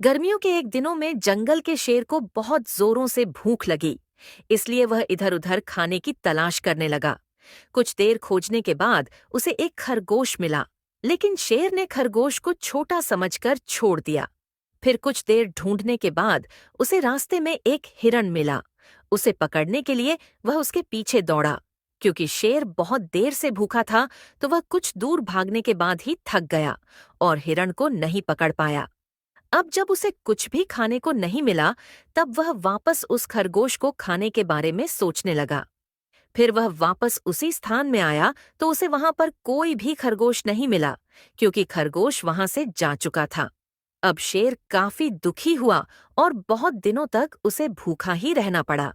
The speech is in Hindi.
गर्मियों के एक दिनों में जंगल के शेर को बहुत जोरों से भूख लगी। इसलिए वह इधर उधर खाने की तलाश करने लगा। कुछ देर खोजने के बाद उसे एक खरगोश मिला, लेकिन शेर ने खरगोश को छोटा समझकर छोड़ दिया। फिर कुछ देर ढूंढने के बाद उसे रास्ते में एक हिरण मिला। उसे पकड़ने के लिए वह उसके पीछे दौड़ा। क्योंकि शेर बहुत देर से भूखा था, तो वह कुछ दूर भागने के बाद ही थक गया और हिरण को नहीं पकड़ पाया। अब जब उसे कुछ भी खाने को नहीं मिला, तब वह वापस उस खरगोश को खाने के बारे में सोचने लगा। फिर वह वापस उसी स्थान में आया तो उसे वहां पर कोई भी खरगोश नहीं मिला, क्योंकि खरगोश वहां से जा चुका था। अब शेर काफी दुखी हुआ और बहुत दिनों तक उसे भूखा ही रहना पड़ा।